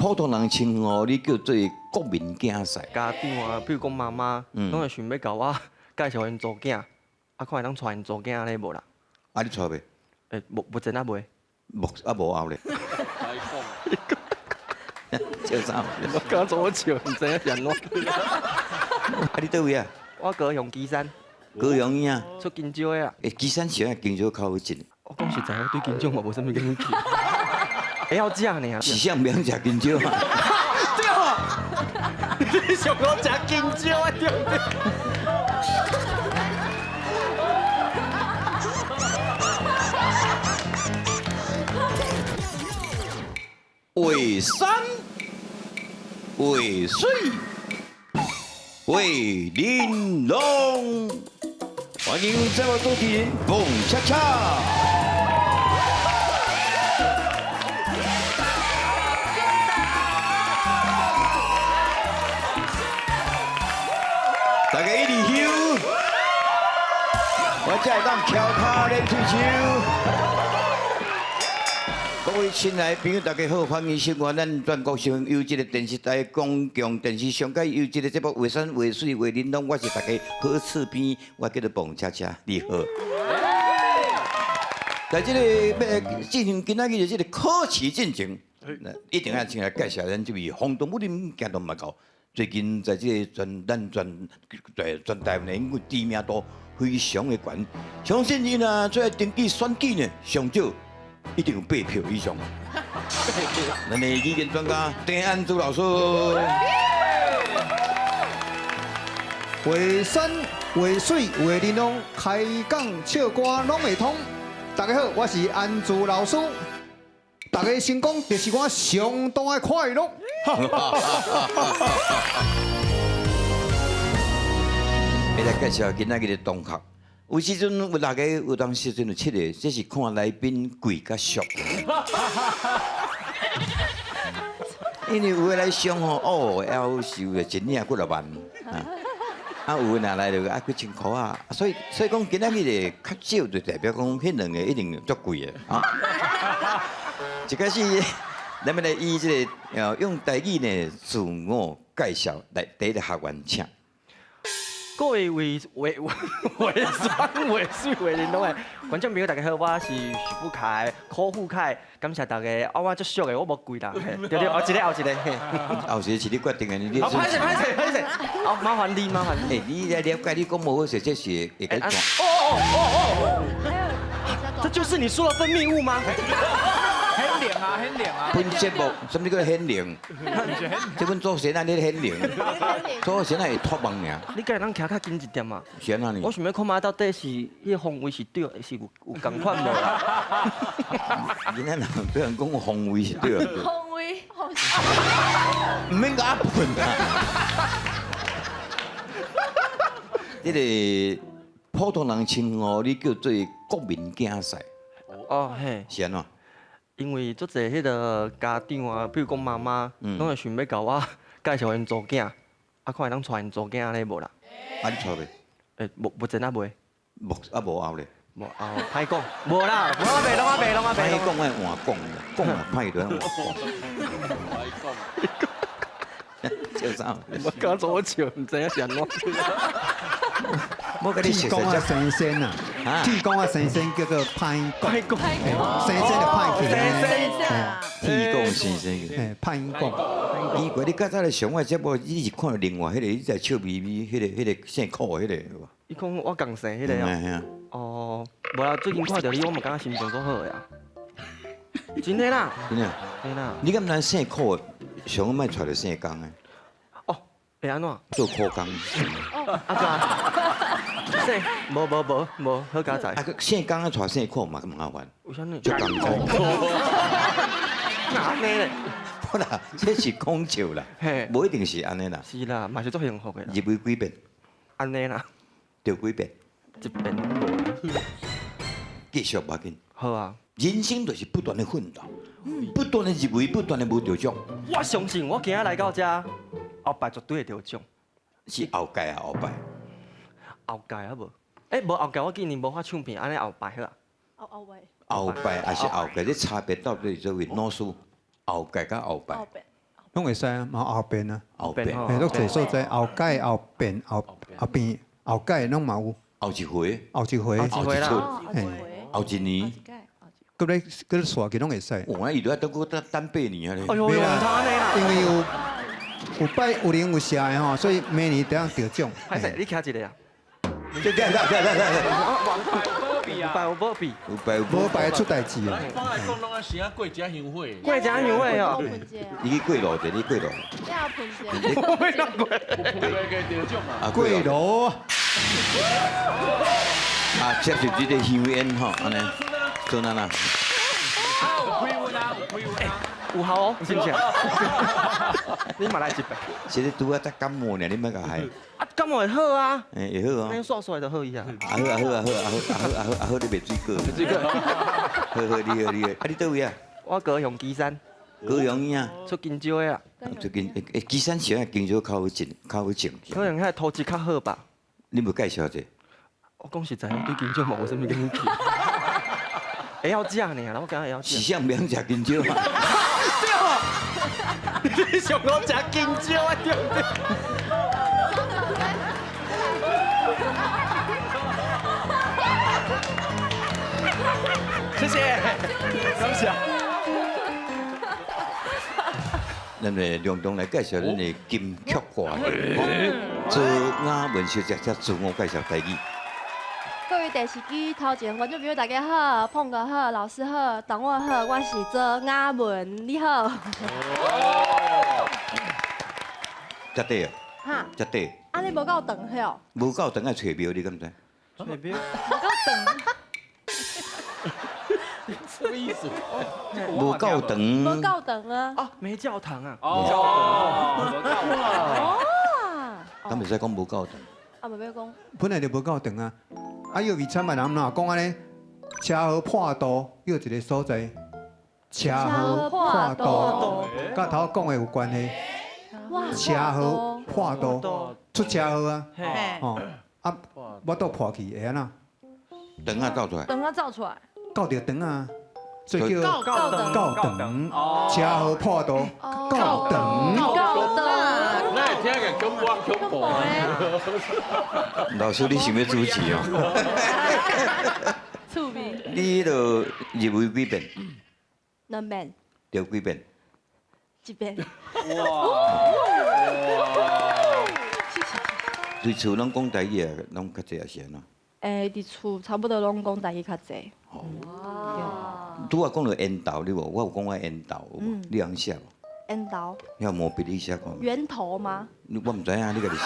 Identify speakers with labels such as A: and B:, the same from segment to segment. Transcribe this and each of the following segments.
A: 普通人称呼你叫做国民竞赛。
B: 家长啊，比如讲妈妈，拢会想要甲我介绍因做囝，看会当带因做囝安尼无啦？
A: 啊，你带未？
B: 目前啊未。
A: 无后咧。笑啥？
B: 我刚做我笑，唔知影是安怎。
A: 啊，你倒位啊？
B: 我高雄基山，
A: 高雄伊啊？
B: 出金蕉的啊。
A: 基山是啊，金蕉较好近。
B: 我讲实在，我对金蕉嘛无啥物兴趣。会晓食呢啊。
A: 是啥名食金蕉啊？
B: 对哦。你想讲食金蕉啊？对不对？
A: 为山，为水，为玲珑。欢迎在我主持人蹦恰恰。大家一起休，我才会当翘脚练吹手。各位亲爱的朋友，大家好，欢迎收看咱全国上优质的电视台公共电视上界优质的节目《画山画水画玲珑》，我是大家好厝边，我叫做蹦恰恰，你好。在这个要进行今仔日的这个考试进程，一定要先来介绍咱这位洪东武林行动嘛高。最近在这个全台湾因为知名度非常的悬，相信伊若出来登记选举呢，上少。一定有8票以上。咱的语言专家郑安珠老师，
C: 画山、画水、画玲珑，开讲唱歌拢会通。大家好，我是安珠老师。大家成功就是我相当的快乐。
A: 要来介绍今仔日的同学。有时阵有大家有当时阵有七个，这是看来宾贵甲俗。因为有的来上吼，哦，要收个一领几落万，啊，有的拿来就几千块啊，所以讲今仔日的较少，就代表讲迄两个一定足贵的啊。一开始，咱们来以这个用台语呢自我介绍来第一个学员请。
B: 各位画山、画水、画玲珑的观众朋友，大家好，我是徐富凯、柯富凯，感谢大家。我足俗的，我无贵啦，对对，后一个。
A: 后一个是你决定的，你。
B: 好，歹势，好，麻烦你。
A: 你来了解，你讲无好势，这是会甲你讲。
B: 这就是你说的分泌物吗？
D: 很凉啊！
A: 本节目什么叫很凉？这本做先啊，你很凉，做先啊会脱网尔。
B: 你家人徛较近一点嘛？
A: 先啊你。
B: 我想要看下到底是迄方位是对，是有共款无啦？
A: 今仔人不人讲方位是对。
E: 方位好
A: 唔免甲笨啊！这个普通人称呼你叫做国民竞赛。
B: 哦嘿。
A: 是安怎？
B: 因为足侪迄个家长啊，比如讲妈妈，拢会想要甲我介绍因做囝，看会当带因做囝安尼无啦？
A: 啊，你带未？
B: 目前啊未。
A: 无后咧。
B: 无后歹讲，无啦，拢阿袂。
A: 歹讲爱换讲啊，歹就换讲。笑啥？
B: 我刚做我笑，唔知影是安怎。
A: 我跟你
C: 天公啊，神仙啊，天公啊，神仙叫做歹讲，神仙就歹去咧。
A: 天公先生，
C: 歹讲。
A: 奇怪，你刚才来上我节目，你是看到另外迄个，你在笑眯眯，迄个姓酷迄个。
B: 你讲我共生迄个啊？哦，无啦，最近看到你，我嘛感觉心情足好个呀。真的啦？
A: 真的？
B: 嘿啦。
A: 你敢咱姓酷，上莫带着姓工的？
B: 哦，会安怎？
A: 做苦工。
B: 啊对啊。姓无好加在。
A: 啊，姓工啊，带姓酷嘛，咁麻烦。
B: 为啥呢？
A: 足艰苦。
B: 哪安尼咧？
A: 好啦，这是讲笑啦，无一定是安尼啦。
B: 是啦，嘛是足幸福的啦。
A: 入围几遍？
B: 安尼啦。
A: 得几遍？
B: 一遍无。
A: 继续无要紧。
B: 好啊。
A: 人生就是不断的奋斗，不断的入围，不断的无得奖。
B: 我相信我今仔来到这，后摆绝对会得奖。
A: 是后届啊，后摆。
B: 后届啊无？无后届我今年无发唱片，安尼后摆好啊。
A: 后摆还是后届，这差别到底作为老师，后届甲后摆。
C: 拢会使啊，嘛后边啊，
A: 后边
B: 边吼
C: 嘿，都侪所在后盖、后边、后边、后盖拢嘛有，
A: 后一回，
C: 后一回，
B: 后一回啦
E: 哦，
C: 嘿
A: 后一年，
C: 搁咧刷起拢会使。
A: 哇，伊都要等8年啊咧。
B: 哎呦，用他安尼啦。
C: 因为有拜有灵有邪的吼，所以明年得得奖。
B: 歹势，你徛一个啊？
A: 对，
D: 波比啊，
B: 拜有保庇，
A: 有拜有
C: 无拜出代志啊！
F: 放来讲，拢啊是啊过家乡会，
B: 过奖有位哦。
A: 你去过路者，你过路。
E: 要喷者，
B: 我没当过。
F: 给得奖啊！
A: 啊，
C: 贵楼
A: 啊，接受这个香烟吼，安尼，做哪啦？
D: 有开运啊，有开运啊。
B: 有效哦，是不是？你嘛来一杯。
A: 现在拄啊，才感冒呢，你莫甲害。
B: 啊，感冒会好啊，
A: 哎，会好
B: 那
A: 哦。
B: 刷刷就好伊啊。
A: 好，你袂水果。
B: 这个
A: 好，你好。啊，你倒位啊？
B: 我高雄基山
A: 高雄呀。
B: 出金蕉的啊，
A: 最近基山时啊，经少较好种，较好种。
B: 可能遐土质较好吧。
A: 你无介绍者？
B: 我讲实在，我对金蕉嘛无啥物兴趣。会晓食呢，然后刚会晓
A: 时
B: 食。
A: 尚免食金蕉啊。
B: 对哦，你上我食金蕉啊，对不对？谢谢，感谢。
A: 咱的梁东来介绍咱的金曲歌做雅文小姐才自我介绍台语。
E: 各位电视机头前观众朋友大家好，碰哥好，老师好，同我好，我是做雅文，你好。
A: 遮底啊，
E: 哈，
A: 遮底，
E: 安尼无够长吼，
A: 无够等下找庙，你敢知？
B: 水表，
E: 无够长，
F: 什么意思？
A: 无够
E: 无
A: 长，
E: 够长啊。
B: 啊，没教堂啊。
D: 哦，
E: 哇，
A: 敢袂使讲无够长。
E: 啊，无要讲，
C: 本来就无够长啊！啊，又为参的人哪讲安尼？车祸破道又一个所在，车祸破道，甲头讲的有关系。
E: 哇，
C: 车祸破道，出车祸啊！
B: 嘿，
C: 哦，啊，我都破去会安那？
A: 长啊走出来，
E: 长啊走出来，
C: 到着长啊，所以叫
E: 够长，
C: 到长。车祸破道，到长。
E: 够长，
F: 那听个恐怖恐怖。
A: 老师你想要主持哦？
E: 趣味，
A: 你迄落入围几遍？
E: 两遍，
A: 得几遍？
E: 一遍，
A: 对厝拢讲台语啊，拢较济也是安怎？
E: 伫厝差不多拢讲台语较济。
A: 拄啊讲到缘投，你无？我有讲我缘投，有无？你通写无？
E: 缘投，
A: 你有毛笔你写看？
E: 源头吗？
A: 我唔知影，你家己写。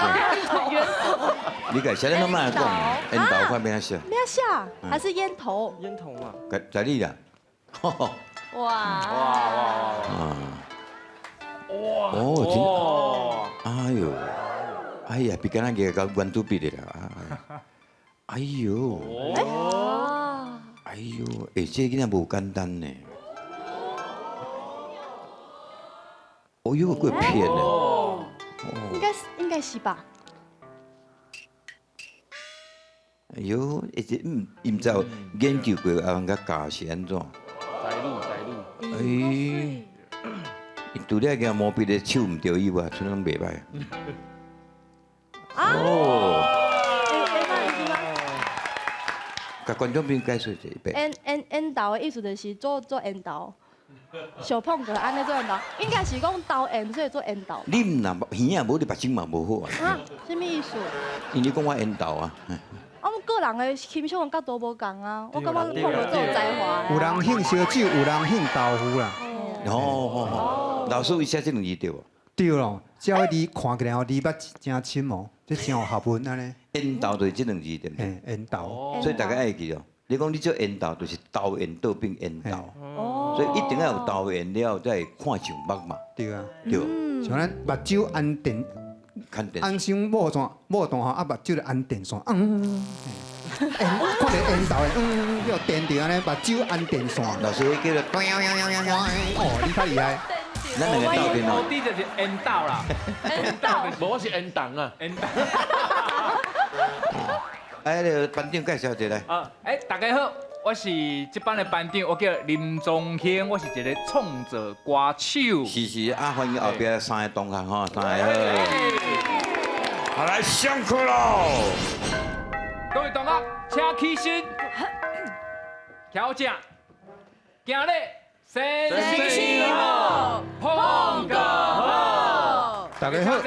A: 你家己写，你拢莫讲。缘投看边仔写？
E: 没有下，还是烟头？
B: 烟筒啊。
A: 在你啦。
E: 哇！
A: 啊。哦，哎呦，哎呀，比刚才个温度比的啦。哎呦，
E: 哇！
A: 哎呦，哎，这囡仔无简单呢。哦哟，过骗呢。
E: 应该是吧？
A: 哎呦，而且伊唔知有研究过avant个教是安怎？
F: 在路，
A: 哎，除了个毛笔的手唔对以外，剩拢袂歹。哦，甲观众朋友解说一遍。
E: 烟头的意思就是做烟头，小碰个安尼做烟头，应该是讲刀烟，所以做烟头。
A: 你唔若耳啊无，你目睛嘛无好啊。
E: 啊，什么意思？
A: 因为你讲我缘投啊，
E: 我们个人的欣赏的角度无共啊，我感觉碰个最有才华的。
C: 有人兴烧酒，有人兴豆腐啦。
A: 哦，老师伊写这两字对无？
C: 对咯，只要你看起来吼，你捌真深哦，这真有学问安尼。
A: 缘投就是这两字对不对？
C: 嘿，缘豆。
A: 所以大家爱记哦。你讲你做缘投，就是投缘倒变缘投，
E: 哦
A: 所以一定要有投缘了，才会看上目嘛，
C: 对啊，
A: 对。
C: 像咱目睭安电，
A: 看电视。
C: 安心某线某段吼，啊目睭就安电线，看到缘豆的，要电着安尼，目睭安电线。
A: 老师叫做
C: 哦，你较厉害。
A: 咱两个斗阵哦。
D: 我弟就是缘道啦，
E: 烟道。
F: 无我是缘党啊。
D: 缘道。
A: 哎，班长介绍一下来。
D: 啊，大家好，我是这班的班长，我叫林宗兴，我是一个创作歌手。
A: 是啊，欢迎后边三个同学吼，三个好。好，来上课喽！
D: 各位同学，请起身，调正，今日先生好，碰个好，
C: 大家好，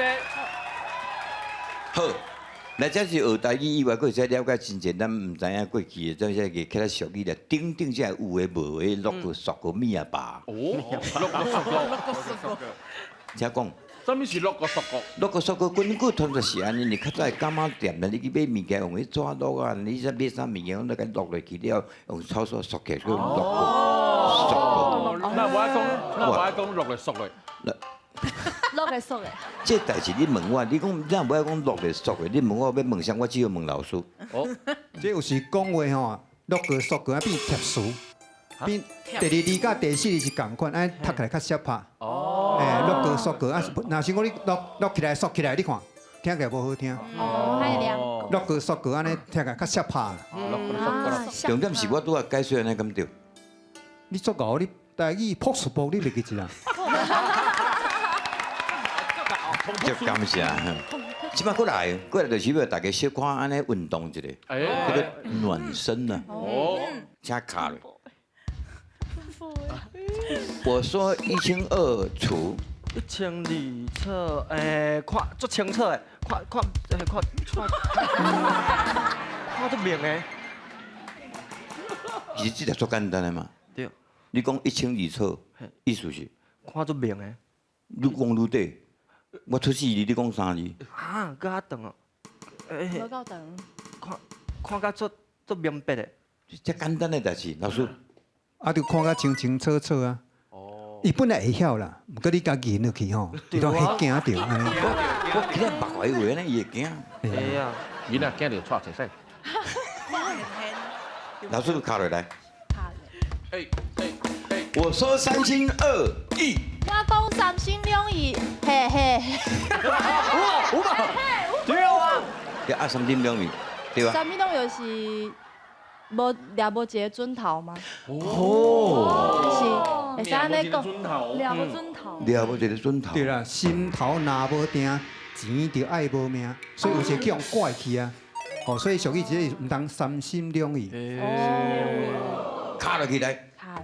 A: 好，来这是学台语以外，佫会使了解真侪咱唔知影过去的，这些个其他俗语咧，顶顶才有诶无诶，落个熟个米啊吧。
F: 哦，六个
A: 听讲，
F: 什么是六个熟个？
A: 落个熟个滚骨通就是安尼，你较早干妈店咧，你去买物件用迄纸落啊，你再买啥物件，我那个落落去了，用草索缩起来，叫落个熟
F: 哦，那我爱讲六个熟个。
A: 个。
E: 落个熟的，
A: 这代志你问我，你讲咱不爱讲落个熟个，你问我要问啥，我只有问老师。
F: 哦，
C: 这有时讲话吼，落个缩个变贴书，变第二字甲第四字是共款，安读起来较适拍。
F: 哦，
C: 落个缩个啊，若是讲你落起来缩起来，你看听起来无好听。
E: 太凉。
C: 落个缩个安尼听起来较适拍啦。
F: 六个熟个啦。
A: 重点是我拄啊解说安尼咁对。
C: 你足够，你台语朴素部你袂记一啦。
A: 就感谢。即摆过来就是要大家小可安尼运动一下，
F: 哎，
A: 叫做暖身啊。
F: 哦，
A: 请卡了。我说1,200除
B: 1200册，看足清楚的，看足明的。
A: 其实这条足简单的嘛。
B: 对，
A: 你讲1,200册，意思是
B: 看足明的。
A: 愈讲愈短。我出4字，你讲3字。
B: 啊，搁较长哦。
E: 无够长。
B: 看甲足明白的。
A: 这简单的代志，老师。
C: 啊，就看甲清清楚楚啊。哦。伊本来会晓啦，毋过你家己入去吼，伊都迄惊着安尼。
A: 我今日白话话呢，伊会惊。
B: 会啊。
F: 伊若惊着错切使。
A: 老师卡落来。
F: 哎。
A: 我说3心2意。
E: 我讲三心两意，嘿嘿。
B: 对啊。
A: 对啊，3心2意，对吧？
E: 三心两意就是无掠无一个准头吗？
A: 哦。
E: 是，会使安尼讲。
G: 掠无准头。
A: 了无一个准头。
C: 对啦，心头若无定，钱就爱无命，所以有时去用怪去啊。哦，所以俗语即个毋通三心两意。
A: 卡落起来。
E: 卡了。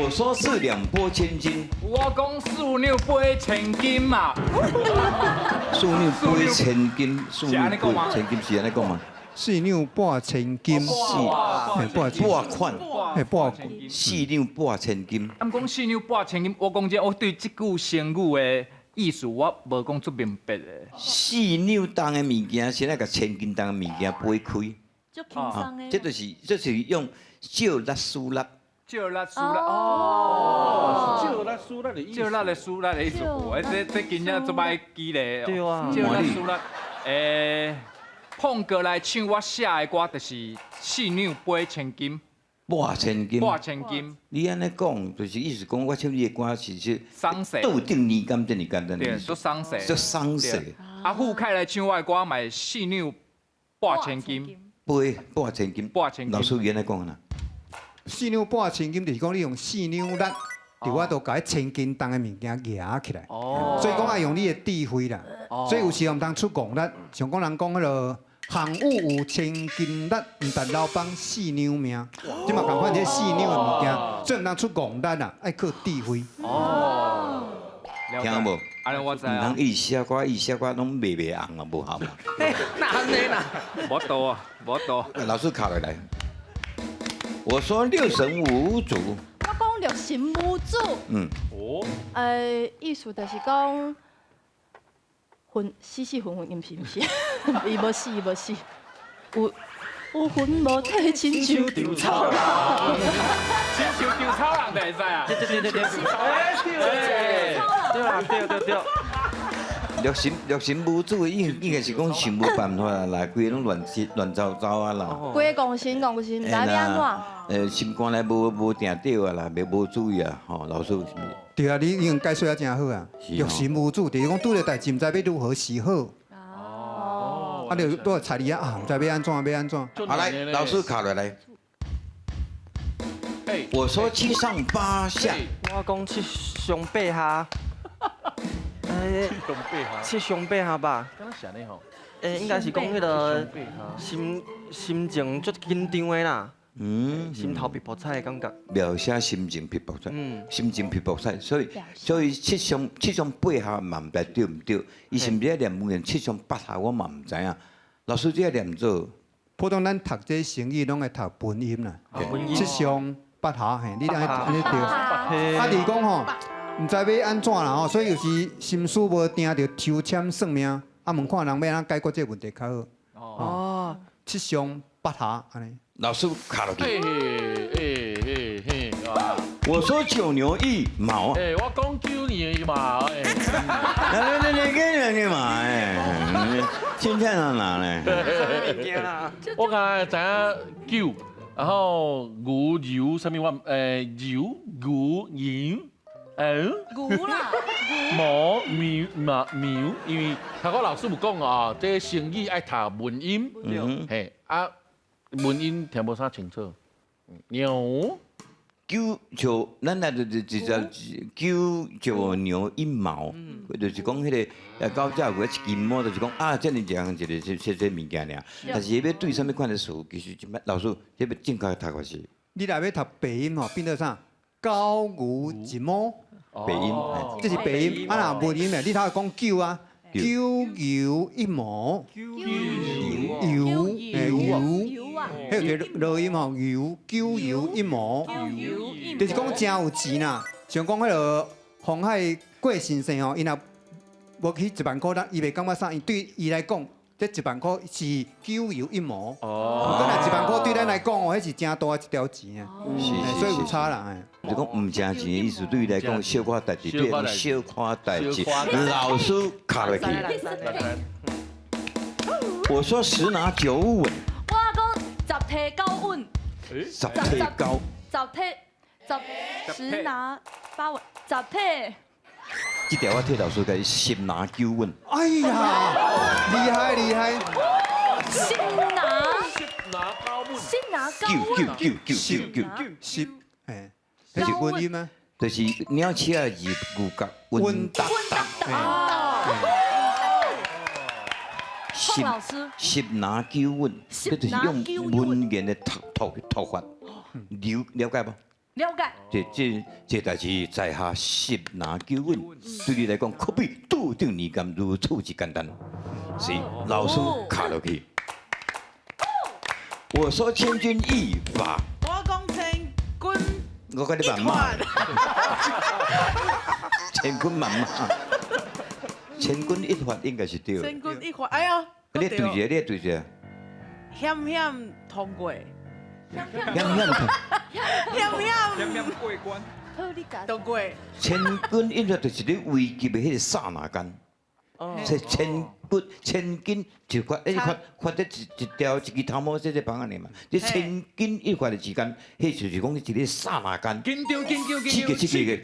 A: 我说是2拨千金。
D: 我讲4两8千斤嘛。
A: 4两8千斤，4两8千斤是安尼讲吗
C: 4两8千金，8千，
A: 拨款，
C: 嘿8
A: 4两8千斤。
D: 俺讲4两8千斤，我讲这我对这句成语的意思我无讲出明白的。
A: 4两重的物件，先来甲千斤重的物件掰开。
G: 足轻松的。
A: 这是用少力输力。
D: 少力输力哦，
F: 少力输力的意思。
D: 少力的输力的意思，这真正做歹记咧。
B: 对啊。
D: 少力输力，碰过来唱我写的歌就是4两8千斤。
A: 8千斤。
D: 8千斤。
A: 你安尼讲，就是意思讲，我唱你的歌是
D: 丧事。
A: 都有定年感这么简单的
D: 对，
A: 意思。
D: 做丧事。
A: 做丧事。
D: 啊，傅凯来唱我的歌，嘛4两8千斤。
A: 8千斤。
D: 8千斤。
A: 老师原来讲啦。
C: 4两8千斤，就是讲你用4两力，伫我都甲迄千斤重的物件夹起来。
B: 哦。
C: 所以讲爱用你的智慧啦。所以有时候毋通出戆力，像讲人讲迄落行武有千斤力，毋但老帮4两命。即嘛共款这4两的物件，所以毋通出戆力啦，爱靠智慧。
D: 哦。
A: 听有无？
D: 安尼我知
A: 唔
D: 啊。
A: 通伊写歌拢白红啊，无效嘛。
B: 那安尼啦。
D: 无多啊，无多。
A: 老师卡落来。 我说6神无主。
E: 我讲6神无主。
F: 哦。
E: 意思就是讲死混，毋是，伊无死，伊无死。有魂无体，亲像稻草人。
D: 亲像稻草人就会知啊。
B: 对。对。
A: 六神无主的应该是讲想无办法啦，规个拢乱糟糟啊啦。
E: 规个讲神，毋知要安怎。
A: 心肝内无定着啊啦，无注意啊，吼，老师是毋是？
C: 对啊，你已经解说啊真好啊。
A: 是哦
C: 欲神无主，就是讲拄着代志，毋知要如何是好。
E: 哦。
C: 啊，就都猜你啊，唔知要安怎要安怎。
A: 好，来，老师考了来。
F: 哎，
A: 我说七上八下，
B: 我讲七上八下，
F: 东北哈，
B: 七上八下吧。
F: 刚刚想的吼，
B: 应该是讲迄个
F: 东北哈，
B: 心情足紧张的啦，心头皮薄彩的感觉。
A: 描写心情皮薄彩，
B: 嗯
A: 心情皮薄彩，所以七上八下嘛唔知对唔对？伊是毋是念文言七上八下，我嘛唔知影。老师这念做
C: 普通咱读这成语拢会读本音啦，
B: 文音
C: 七上八下嘿，你安尼对。
B: 嘿
C: 啊，你讲吼，唔知要安怎啦吼，所以有时心思无定着抽签算命，啊问看人要安怎解决这个问题较好。
B: 哦，
C: 七上八下安尼。
A: 老师卡落去。
F: 嘿，哇，
A: 我说九牛一毛，
F: 哎，我讲9年嘛，哎，
A: 你嘛哎，现在在哪呢？
F: 我刚才知影9，然后牛油什么我油牛
G: 牛啦，
F: 毛苗，因为头个老师有讲啊，这成语爱读文音，嘿啊，文音听无啥清楚，牛。
A: 九就咱那就叫九牛一毛，就是讲迄个高价股一金毛，就是讲啊，这样一样一个这物件尔。但是要对什么款的词，其实老师要正确读法是
C: 你若要读白音吼，变做啥？高牛一毛，
A: 白音，
C: 这是白音。啊，若文音的，你头讲九啊，九牛一毛，油
G: 油啊，
C: 迄个落音吼，九牛一毛，就是讲真有钱啦。像讲迄个红海郭先生吼，伊若无去1万块，伊袂感觉啥，因对伊来讲，这1万块是九牛一毛。
F: 哦，
C: 若1万块对咱来讲哦，迄是真大一条钱啊，
A: 是
C: 所以有差啦。
A: 就讲唔正钱的意思，对伊来讲小可代志，对伊小可代志。老师卡落去，我说十拿九稳，
G: 我讲10题9稳
A: 十体高。
G: ，10题10拿8稳，10题。
A: 这条我替老师甲十拿九稳。
C: 哎呀，厉害厉害！
G: 先拿高稳，
A: 九，
C: 十，哎，那是文音吗？
A: 就是鸟鼠啊，入牛角稳达达。
G: 碰老师，
A: 十拿九稳，这就是用文言的读法，了解不？
G: 了解。
A: 这代志在下十拿九稳，对你来讲可比笃定年金如此之简单。是老师卡落去。我说千钧一发，
H: 我讲千钧
A: 我跟你慢慢，千钧慢慢，千钧一发应该是对的。
H: 千钧一发，哎呀，
A: 你对着，你对着，
H: 险险通过，
A: 险险看。
H: 险
D: 过关。
E: 好，你讲。
H: 通过，
A: 千钧一发就是你危急的迄个刹那间。这千钧一发，发得一条一支头毛，这绑安尼嘛。你千钧一发的时间，迄就是讲你一个刹那间。
F: 紧张，
A: 这个惊险，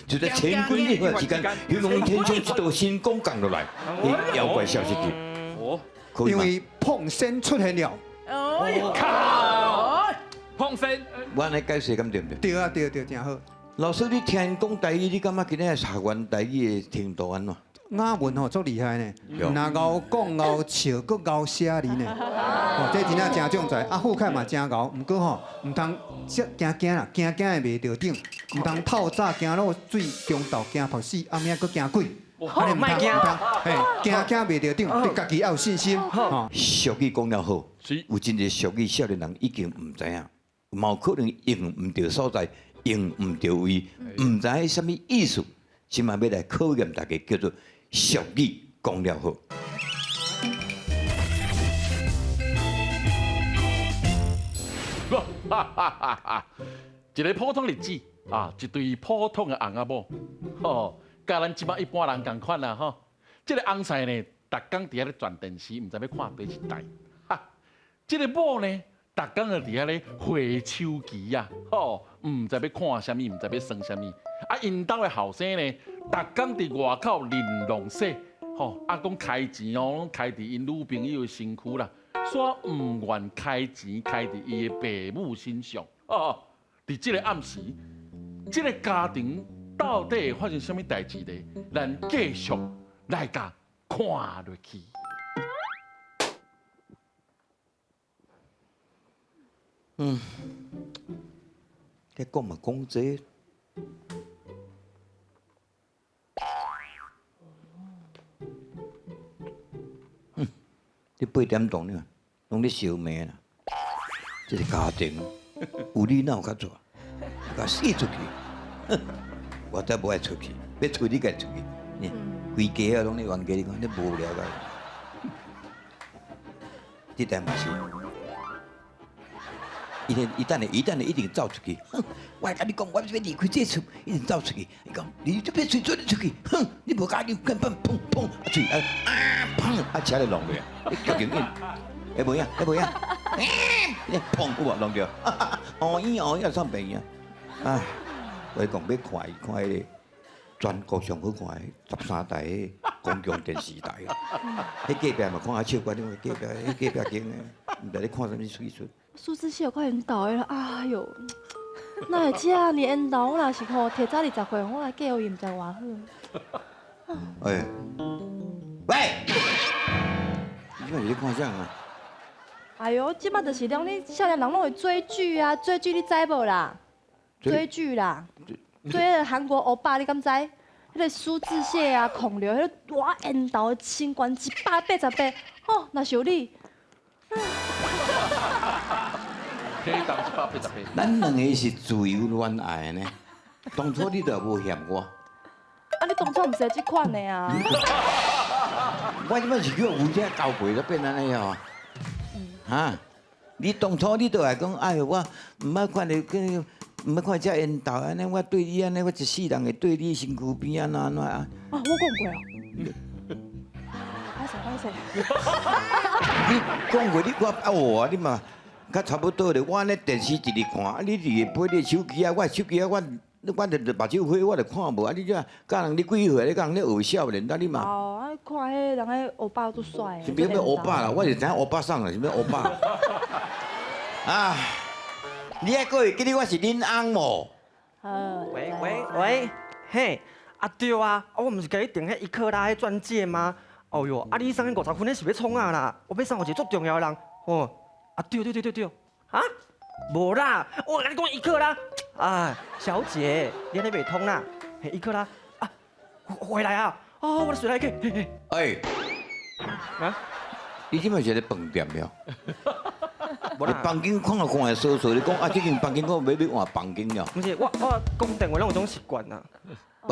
A: 就在千钧一发之间，希望天上一道星光降落来，妖怪消失去。
F: 哦，
A: 可以吗？
C: 因为碰仙出现了。
F: 靠，碰身，
A: 我安尼解释咁对唔对？
C: 对啊，对，真好。
A: 老师，你听讲台语，你感觉今日学完台语的程度安怎？
C: 雅文吼足厉害呢，若敖讲敖笑，搁敖写字呢。哦，这真正真重在。啊，副凯嘛真敖，毋过吼，毋通惊啦，惊会袂着顶，毋通透早惊落水，中昼惊曝死，暗暝搁惊鬼。安尼毋通，嘿，惊袂着顶，对家己要有信心。吼，
A: 俗语讲了好，
F: 是
A: 有真侪俗语少年人已经毋知影，嘛有可能用毋着所在，用毋着位，毋知影什么意思。今嘛要来考验大家，叫做俗语讲了好。
F: 一个普通日子啊，一对普通的翁仔某，吼，甲咱即摆一般人共款啦，吼。这个翁婿呢，逐工伫遐咧转电视，毋知要看倒一台。哈，这个某呢，逐工就伫遐咧划手机啊，吼，毋知要看啥物，毋知要耍啥物。啊，因兜的后生呢，逐工伫外口玲珑说，吼，啊讲开钱哦，拢开伫因女朋友的身躯啦，煞唔愿开钱开伫伊的爸母身上。哦，伫即个暗时，即个家庭到底会发生什么代志呢？咱继续来甲看落去。
A: 你讲嘛讲这，你8点钟呢，拢咧烧麦啦。这个家庭有你哪有较做？甲死出去！我才不爱出去，要出你家出去。你规家啊拢咧冤家，你看你无聊个。这点嘛是。一旦一定走出去，哼！我甲你讲，我要离开这厝，一定走出去。伊讲，你这边随做你出去，哼！你无甲你根本砰砰啊嘴砰啊车就弄落，你究竟会无影？你砰有无弄着？哦咦上病啊！唉，我讲要看迄个全国上好看的13台公共电视台，迄隔壁嘛看下笑怪，因为隔壁间的，毋知咧看什么水出。
E: 数字系有快引导的啦，哎哟，那会这样？你引导我若是吼提早20岁，我来嫁伊，毋知偌好。
A: 哎，喂，你看你咧看啥啊？
E: 哎哟，即摆就是讲你少年人拢会追剧啊，追剧你知无啦？追剧啦，追迄个韩国欧巴，你敢知？迄个苏志燮啊，孔刘，迄个我引导的新冠180倍，哦，若是有你。
F: 可以当180倍。
A: 咱两个是自由恋爱呢，当初你就无嫌我。
E: 啊，你当初毋是即款的啊？
A: 我即摆是叫有这交配才变安尼哦。哈，你当初你都来讲，哎哟，我毋捌看到跟毋捌看这缘投安尼，我对你安尼，我一世人会对你身躯边安怎啊？
E: 啊，我讲过哦。歹势。
A: 你讲过你我啊我你嘛，较差不多咧。我安尼电视一直看，啊你伫买你手机啊，我手机啊，我就目睭花，我就看无。啊你这教人你几岁咧？教人咧学少年，那你嘛？
E: 哦，啊看迄人迄欧巴都帅。
A: 是别要欧巴啦，我是知影欧巴桑啦，是要欧巴。啊，你还个会记得我是恁翁无？
B: 喂，嘿，啊对啊，我毋是甲你订迄1克拉迄钻戒吗？哦哟，啊你送迄50分的是要创啊啦？我要送我一个足重要的人，哦，啊对，啊，无啦，我甲你讲1克拉，啊，小姐，你安尼袂通啦，嘿1克拉，啊，回来啊，哦，我的水来去，嘿嘿，
A: 哎，
B: 啊，
A: 你即摆是咧饭店了？
B: 无啦，
A: 你房间看看，说你讲啊，这间房间我要换房间了。
B: 不是，我讲电话拢有种习惯啊，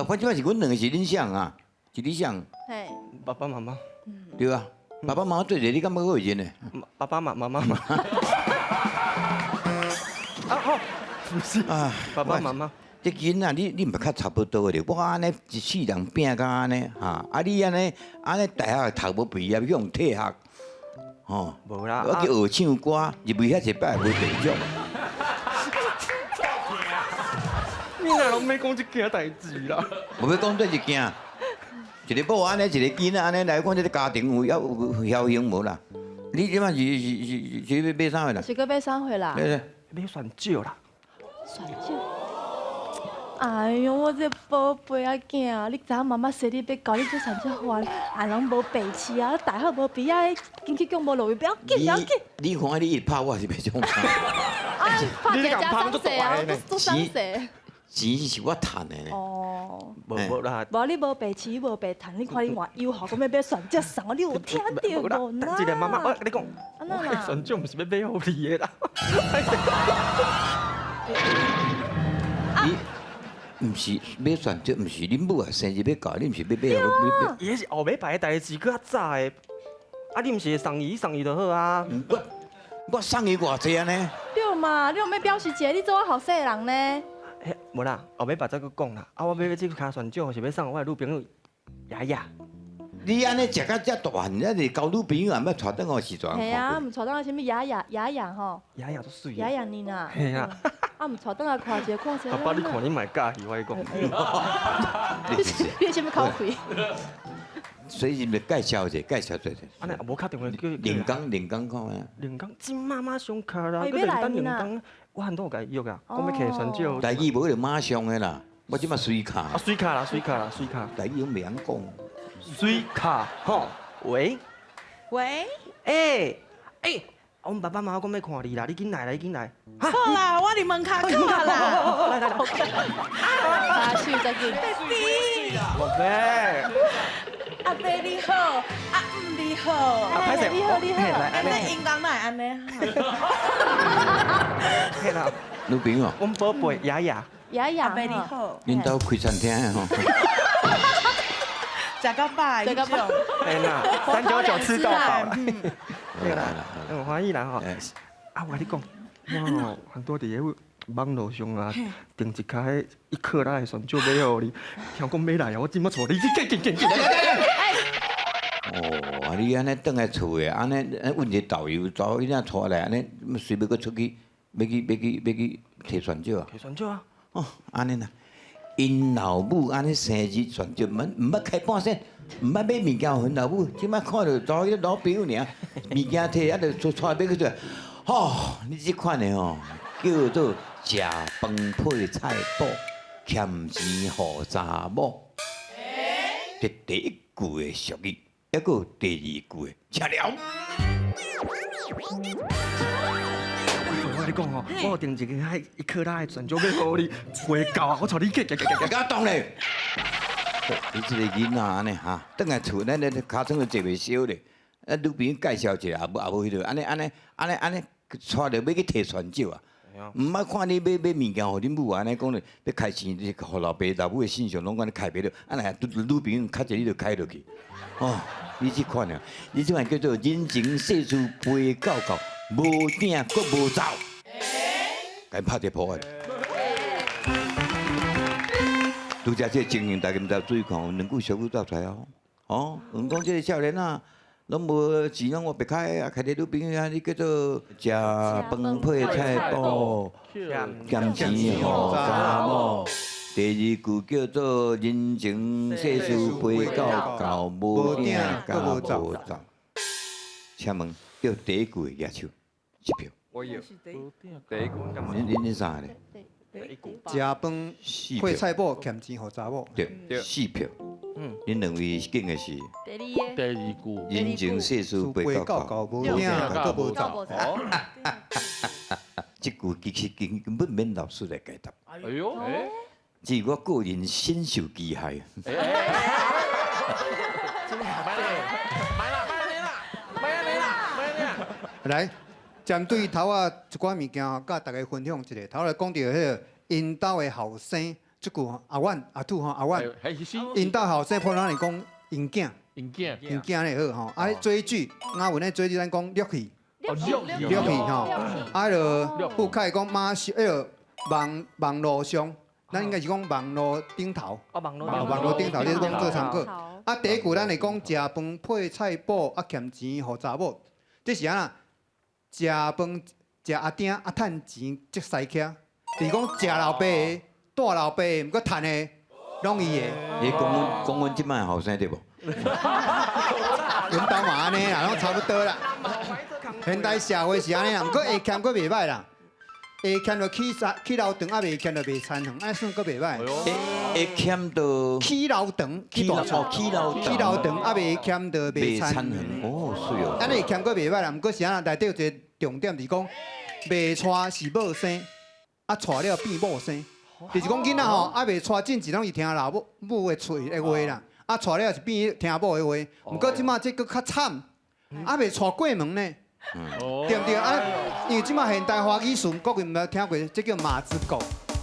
A: 反正是阮两个是恁想啊，是你想，
E: 嘿，
B: 爸爸妈妈，
A: 对啊。爸爸妈妈对着你敢要好认呢？
B: 爸爸妈妈，啊好，不是
A: 啊，
B: 爸爸妈妈。
A: 这囡仔你毋较差不多咧，我安尼一世人拼甲安尼哈，啊你安尼大学读无毕业，去用退学，吼，
B: 无啦，
A: 我去学唱歌，入去遐一摆无得奖。
B: 你哪拢没讲这件代志啦？
A: 无要讲这一件，一个某安尼，一个囡仔安尼来讲，这个家庭有效应无啦？你即摆是要买啥货啦？
E: 是搁买啥货啦？
A: 对。
B: 要选酒啦。
E: 选酒。哎呦，我这宝贝仔囝，你知影妈妈生你要搞你做产这烦，啊人无白痴啊，大学无毕业，经济讲无落去，不要紧，不要紧。
A: 你看你一拍我是袂中。
E: 啊，拍一家伤势啊，都伤势。
A: 钱是我赚的呢。
E: 哦。
B: 无啦。
E: 无你无白痴，无白赚，你看你换优好，讲要选这啥，你有听到无啦？
B: 一个妈妈，我跟你讲，
E: 安那啦？
B: 选酒毋是要买互你的啦。
A: 你毋是要选择，毋是恁母啊生日要搞，你毋是要买。
B: 伊是后尾摆的代志，搁较早的。啊，你毋是送伊就好啊。
A: 我送伊偌济安尼？
E: 对嘛，你有咩表示一下？你做我后生人呢？
B: 嘿，无啦，后尾摆再搁讲啦。啊，我要这卡选酒是要送我的女朋友雅雅。
A: 你安尼食到遮大汉，那是交女朋友也要带倒我时阵。
E: 系啊，毋带倒来什物雅吼？
B: 雅雅都水。
E: 雅雅你呐？
B: 嘿啊。
E: 啊，毋带倒来看一下，看一下。
B: 爸爸，你看你买介意，我跟你讲。
E: 你什么口气？
A: 所以就介绍者，介绍者。
B: 安尼无确定的叫
A: 连江看下。
B: 连江真妈妈上课啦，
E: 哦
B: 佮连江
E: 要来呢
B: 连江，我很多有甲伊约啊，讲要摕船酒。
A: 台语无就马上的啦，我即马水卡。
B: 啊，水卡啦，水卡啦，水卡。
A: 台语拢袂晓讲。
B: 水卡，吼，喂，
H: 喂，
B: 我们爸爸妈妈讲要看你啦，你紧来啦，你紧来。
H: 好啦，我伫门口靠啦。
B: 来来来，
E: 啊，是再见。
H: baby，
B: 宝贝，
H: 阿伯你好，阿姆你好，
B: 啊，歹势，
E: 你好你好
B: 嘿来，
H: 安
B: 安尼，
H: 尼应当来安尼。
B: 嘿啦，
A: 女朋友，
B: 阮宝贝雅雅，
E: 雅雅，
H: 阿伯你好，
A: 恁兜开餐厅的吼。
H: 食到饱，
E: 食到饱
B: 嘿啦，399吃到饱啦，
A: 对啦，
B: 欢喜啦吼。
A: 哎
B: 啊，我跟你讲，我很多伫个网络上啊，订一卡迄1克拉的船酒买互你，听讲买来啊，我即马带你去见。
A: 哦，啊你安尼倒来厝的，安尼阮一个导游找伊俩带来，安尼随要搁出去，要去摕船酒啊？
B: 摕船酒啊？
A: 哦，安尼啦。因老母安尼生日船酒，毋捌开半扇，毋捌买物件互因老母，即摆看到找迄老朋友尔，物件摕啊，就带买去做。哦，你即款的吼，叫做食饭配菜脯，欠钱互查某。这第一句的俗语，还佫有第二句的吃了。
B: 我跟你讲吼，我有订一个迄1克拉的船酒要互你，袂够啊！我带你去。
A: 甲当咧，你这个囡仔安尼哈，倒来厝咱咧尻川都坐袂消咧。啊，女朋友介绍一下，也无迄落，安尼，带着要去摕船酒啊。毋捌看你买物件互恁母安尼讲咧，要开钱，你互老爸老母的信用拢安尼开袂了，安尼女朋友较济你就开落去。哦，你即款啊，你即款叫做人情世事陪到到，无顶阁无走，该拍一波的。拄则这情形，大家毋知注意看，有两句俗语走出来哦。哦，讲这个少年啊，拢无钱，拢我白开啊，开个女朋友啊，你叫做食饭配菜脯，欠钱互查某。第二句叫做人情世事陪到到，无顶甲无走。请问，叫第一句的举手1票。
B: 我有第一句干嘛？
A: 恁啥咧？
C: 食饭配菜脯，欠钱互查某。
A: 对，4票。恁两位拣的是
G: 第二
F: 第二句，
A: 人情世事陪到到。
C: 无顶甲无走。
A: 这句其实根本免老师来解答，
F: 哎呦，
A: 只是我个人深受其害。
C: 来，针对头啊一寡物件吼，甲大家分享一下。头来讲到迄个因兜的后生，即句吼阿婉阿兔吼阿婉，
F: 还是
C: 因兜后生普通来讲因囝，
F: 硬件，
C: 因囝咧好吼。啊，追剧雅文咧追剧咱讲绿戏，
F: 哦，
C: 绿戏吼。啊，就富凯讲马上迄个网络上，咱应该是讲网络顶头。
B: 哦，网络
C: 网络顶头，这是讲做参考。
E: 好
C: 啊，第一句咱会讲食饭配菜脯，啊欠钱互查某，这是安那？食饭食阿丁啊趁钱即使起，就是讲食老爸的、带老爸的，毋过趁的，拢伊的。
A: 你讲阮即摆后生对无？
C: 阮兜嘛安尼啦，拢差不多啦。现代社会是安尼啦，毋过会欠佫袂歹啦。会欠就起老长，啊袂欠就袂残园，安算佫袂歹。
A: 会欠到
C: 起老长，起大厝，起老长，啊袂欠就袂残园。
A: 哦，是哦。
C: 安尼欠佫袂歹啦，毋过是安那内底有一个重点是讲，袂娶是某生，啊娶了变某生，就是讲囡仔吼，啊袂娶进前拢是听老母的嘴的话啦，啊娶了是变听某的话，毋过即马这佫较惨，啊袂娶过门呢，对毋对？啊，因为即马现代华语词，各位毋捌听过，这叫马子狗，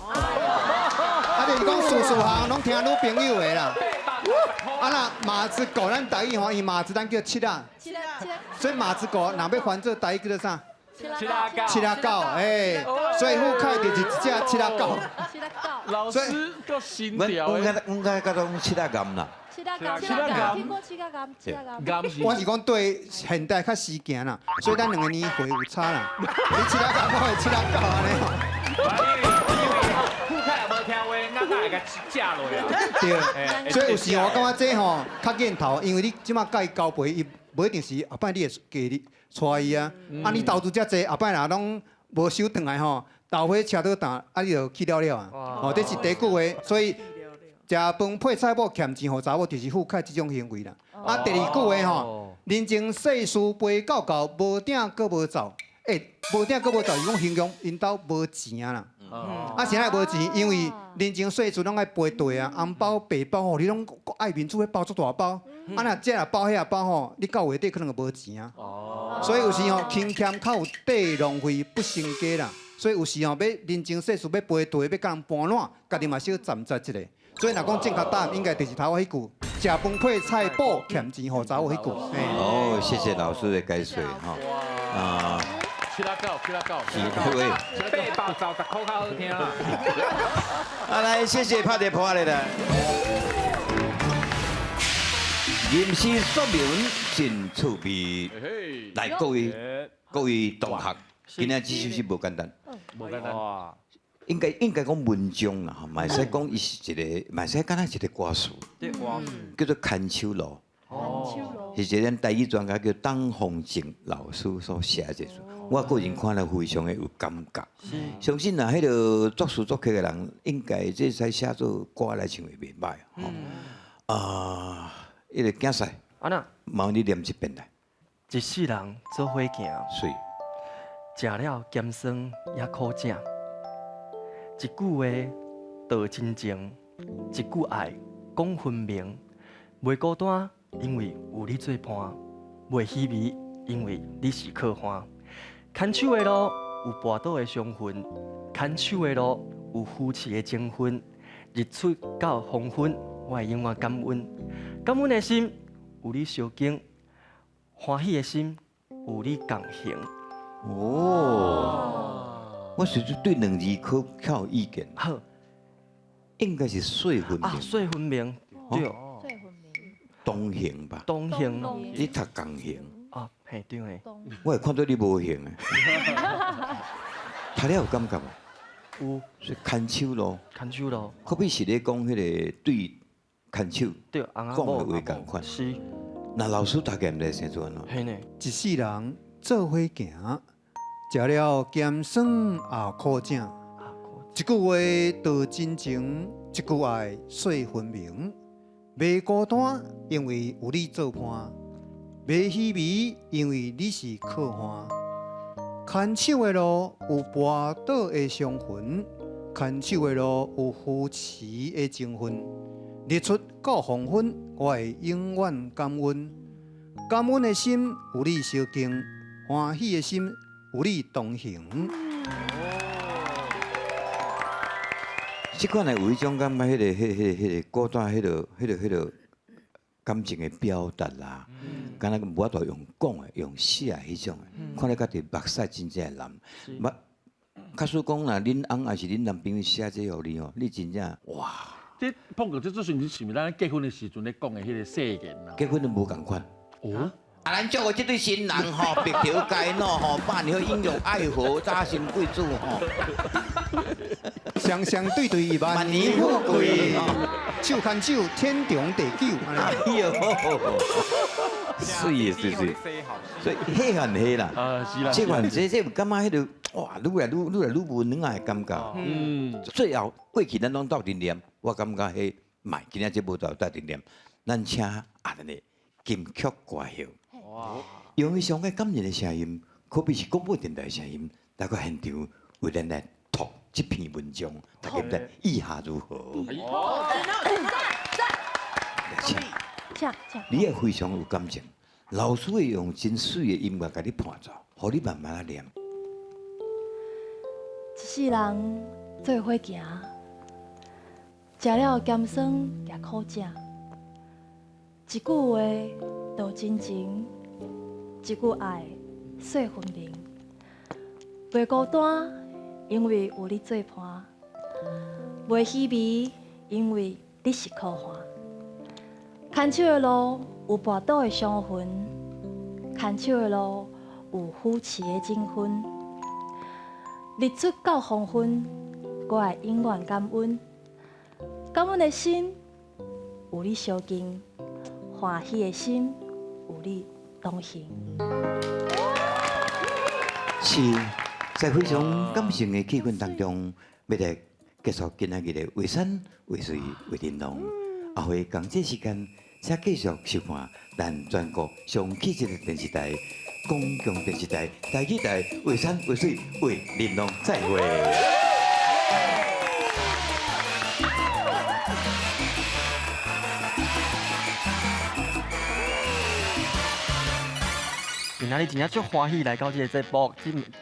C: 啊就是讲事项拢听女朋友的啦。啊那马子狗，咱台语吼，伊马子咱叫七啊，所以马子狗若要翻做台语叫做啥？七啊狗，哎，所以富凯就是一只七啊狗。
F: 老师够新
A: 阮
F: 调的，
A: 阮甲种七大甘啦，
E: 七大港，听过七大港，七大港。
F: 甘是
C: 我是讲对现代较时行啦，所以咱两个年岁有差啦。你七啊狗，我会七啊狗安尼吼。
D: 富凯也无听话，俺哪会甲甲架落啊。
C: 对，所以有时候我感觉这吼较瘾头，因为你即马甲伊交陪，伊无一定是后摆你会嫁你娶伊啊。啊，你投资遮济，后摆若拢无收转来吼，豆花车倒打，啊你就去了了啊。哦，这是第一句话，所以食饭配菜某欠钱互查某，就是富凯这种行为啦。啊，第二句话吼，人情世事陪到到，无顶阁无走。无顶阁无走，是讲形容因兜无钱啦。啊，现在无钱，因为人情世事拢爱背对啊，红包、白包吼，你拢爱面子，包足大包。啊，若这包遐包吼，你到月底可能就无钱啊。所以有时吼，轻欠较有底，浪费不成家啦。所以有时吼，要人情世事要背对，要甲人搬烂，家己嘛小站在一下。所以若讲正确答案，应该就是头尾迄句：食饭配菜补，欠钱互查某迄句。
A: 哦，谢谢老师的解说哈。啊。
F: 去他告，
A: 是对。
D: 八包找10块较好听啦。
A: 啊，来，谢谢拍地破的啦。吟诗说明真趣味。来，各位同学，今仔这首诗无简单。
F: 无简单。
A: 应该讲文章啦，嘛会使讲伊是一个，嘛会使敢若一个歌词，叫做《牵手路》。是一个咱台语专家叫董凤静老师所写的书，我个人看了非常的有感觉。相信呐，迄个作词作曲的人，应该这使写做歌来唱会袂歹啊。迄个竞赛，
B: 安那？
A: 麻你念一遍来。
B: 一世人做伙行，
A: 水
B: 食了咸酸也苦正。一句话道真情，一句爱讲分明。袂孤单，因为有你做伴；袂稀微，因为你是靠岸。牵手的路有跋倒的伤痕，牵手的路有夫妻的情分。日出到黄昏，我会永远感恩。感恩的心有你相敬，欢喜的心有你同行。
A: 哦，我实在对两字较有意见。
B: 好，
A: 应该是水分明。
B: 水分明，对。
A: 同行吧，
B: 同行，
A: 你读同行。
B: 啊，嘿，对诶。
A: 我会看到你无行诶。读了有感觉无？
B: 有。
A: 所以牵手咯。
B: 牵手咯。
A: 可比是咧讲迄个对牵手。
B: 对，
A: 讲的话共款。
B: 是。
A: 那老师大概毋知生做安怎。
B: 嘿呢。
C: 一世人做伙行，食了咸酸也苦正。一句话道真情，一句爱说分明。袂孤单，因为有你做伴；袂稀微，因为你是靠岸。牵手的路有跋倒的伤痕，牵手的路有夫妻的情分。日出到黄昏，我会永远感恩。感恩的心有你相敬，欢喜的心有你同行。
A: 即款的有一种感觉，迄个歌单，迄个感情的表达啦，敢若无法度用讲的，用写的迄种的，看咧家己目屎真正蓝。目，假使讲若恁翁还是恁男朋友写这互你哦，你真正哇！
F: 这碰过这就是你是毋是咱结婚的时阵咧讲的迄个誓言啊？
A: 结婚都无共款。
F: 哦。
A: 啊，咱祝福这对新人吼，白头偕老吼，百年好，英勇爱河，早生贵子吼。
C: 双双对对，
A: 万年富贵，
C: 手牵手，天长地久。
A: 哎呦，水的水，所以黑很黑啦。
F: 啊，是啦。
A: 这款这有感觉迄个哇，愈来愈温暖的感觉。最后过去咱拢斗阵念，我感觉迄卖今仔这无斗阵念，咱请安尼金曲歌谣。用迄上个感人的声音，可比是广播电台的声音，来个现场为咱来读这篇文章，大家在意下如何？
E: 请。
A: 你也非常有感情，老师会用真水的音乐甲你伴奏，互你慢慢啊念。
E: 一世人做伙行，食了咸酸也苦正。一句话道真情，一句爱说分明。袂孤单，因为有你做伴；袂稀微，因为你是靠岸。牵手的路有跋倒的伤痕，牵手的路有夫妻的情分。日出到黄昏，我会永远感恩。感感恩的心有你相近，欢喜的心有你同行。
A: 是在非常感性的气氛当中，要来结束今仔日的画山画水画玲珑。后回同这时间，请继续收看咱全国上气质的电视台——公共电视台台语台画山画水画玲珑，再会。
B: 今仔日真正足欢喜来到这个节目，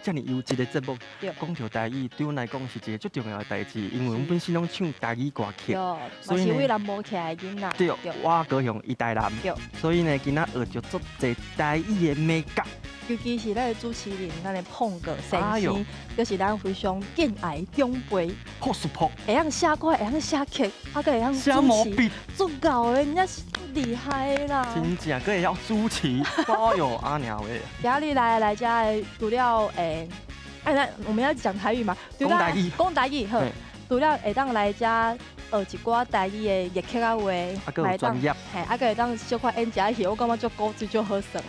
B: 这么优质的节目，
E: 对
B: 讲到台语对阮来讲是一个足重要的代志，因为阮本身拢唱台语歌曲，
E: 对，嘛
B: 所以呢
E: 是为南无起来的囡仔。
B: 对，我高雄伊台南
E: 对，
B: 所以呢，今仔学着足侪台语的美感。
E: 尤其是咱的主持人，咱的碰哥先
B: 哎呦
E: 生，就是咱非常敬爱长辈，
B: 朴素朴，
E: 会晓写歌，会晓写曲，啊，个会晓
B: 写毛
E: 主持，
B: 笔，
E: 足够的，人家是厉害的啦。
B: 真正佫会晓主持，哎呦阿娘喂，
E: 今日来家的除了那我们要讲台语嘛？除了
B: 讲台语
E: 讲台语好
B: 嘿，
E: 除了会当来家学一寡台语的乐曲啊话，
B: 还有专业，
E: 嘿，啊个会当小可演一下戏，我感觉足高级足好耍。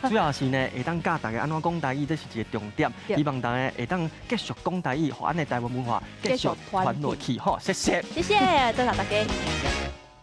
B: 主要是呢会当教大家安怎讲台语，这是一个重点。
E: 对
B: 希望大家会当继续讲台语，互咱的台湾文化继续传落去。好，谢谢。
E: 谢谢，多谢大家。